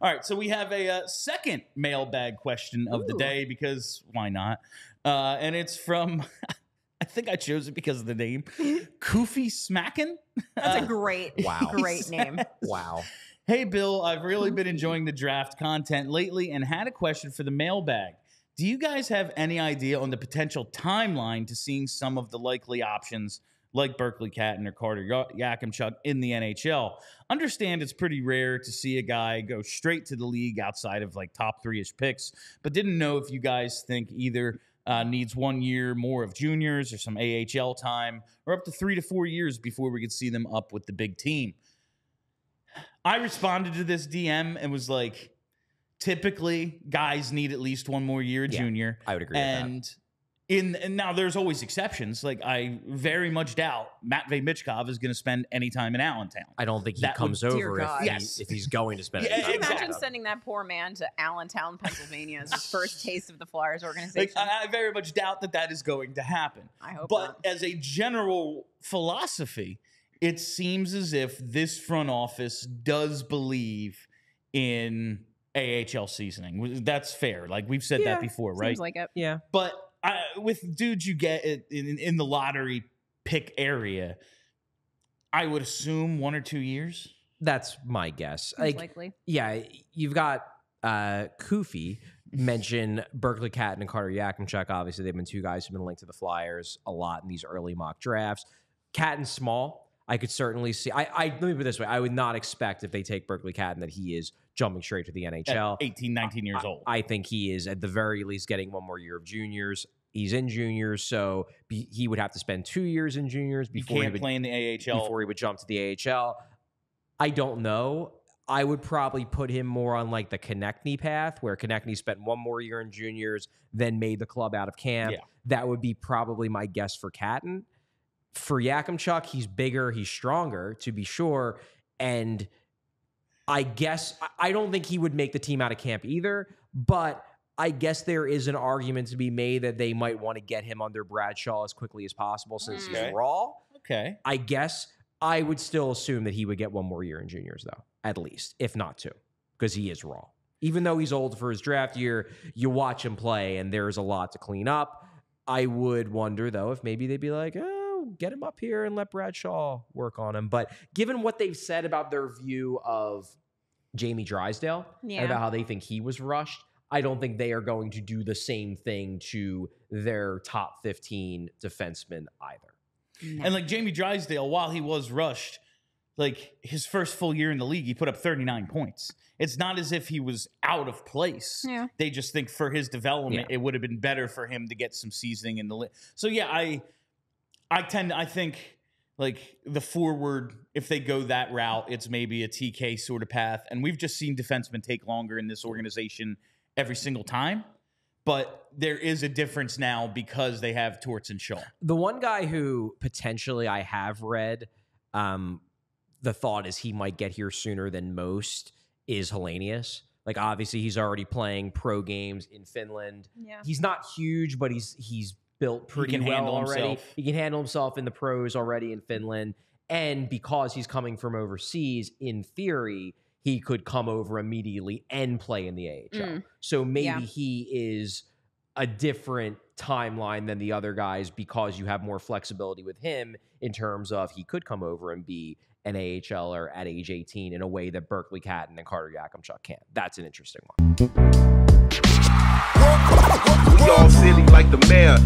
All right, so we have a second mailbag question of the day because why not? And it's from, I think I chose it because of the name, Koofy Smackin'. That's a great name. Wow. Hey, Bill, I've really been enjoying the draft content lately and had a question for the mailbag. Do you guys have any idea on the potential timeline to seeing some of the likely options like Berkly Catton or Carter Yakemchuk in the NHL? Understand it's pretty rare to see a guy go straight to the league outside of like top 3-ish picks, but didn't know if you guys think either needs 1 year more of juniors or some AHL time, or up to 3 to 4 years before we could see them up with the big team. I responded to this DM and was like, typically guys need at least 1 more year of junior. I would agree with that. And now there's always exceptions. Like I very much doubt Matvei Michkov is going to spend any time in Allentown. I don't think he comes over if he's going to spend any time. Can you imagine sending that poor man to Allentown, Pennsylvania as his first taste of the Flyers organization? Like, I very much doubt that is going to happen. I hope But not. as a general philosophy, it seems as if this front office does believe in AHL seasoning. That's fair. Like we've said that before, right? Seems like it. Yeah. But with dudes you get in the lottery pick area, I would assume 1 or 2 years. That's my guess. Seems likely. Yeah, you've got Koofy mention Berkly Catton and Carter Yakemchuk. Obviously, they've been 2 guys who've been linked to the Flyers a lot in these early mock drafts. Catton's small. I could certainly see. Let me put it this way. I would not expect if they take Berkly Catton that he is jumping straight to the NHL. At 18, 19 years old. I think he is at the very least getting 1 more year of juniors. He's in juniors, so he would have to spend 2 years in juniors before he would play in the AHL. Before he would jump to the AHL. I don't know. I would probably put him more on like the Konechny path, where Konechny spent 1 more year in juniors, then made the club out of camp. Yeah. That would be probably my guess for Catton. For Yakemchuk, he's bigger, he's stronger, to be sure. And I guess I don't think he would make the team out of camp either, but I guess there is an argument to be made that they might want to get him under Bradshaw as quickly as possible since he's raw. Okay. I guess I would still assume that he would get 1 more year in juniors, though, at least, if not 2, because he is raw. Even though he's old for his draft year, you watch him play, and there's a lot to clean up. I would wonder, though, if maybe they'd be like, get him up here and let Bradshaw work on him. But given what they've said about their view of Jamie Drysdale and about how they think he was rushed, I don't think they are going to do the same thing to their top 15 defensemen either. No. And like Jamie Drysdale, while he was rushed, like his first full year in the league, he put up 39 points. It's not as if he was out of place. Yeah. They just think for his development, it would have been better for him to get some seasoning in the league. So yeah, I think like the forward, if they go that route, it's maybe a TK sort of path. And we've just seen defensemen take longer in this organization every single time. But there is a difference now because they have Torts and Shaw. The one guy who potentially I have read, the thought is he might get here sooner than most is Hellenius. Like, obviously, he's already playing pro games in Finland. Yeah. He's not huge, but he's built pretty well already. He can handle himself in the pros already in Finland. And because he's coming from overseas, in theory, he could come over immediately and play in the AHL. So maybe he is a different timeline than the other guys because you have more flexibility with him in terms of he could come over and be an AHLer at age 18 in a way that Berkly Catton and Carter Yakemchuk can't. That's an interesting one. We all silly like the mayor.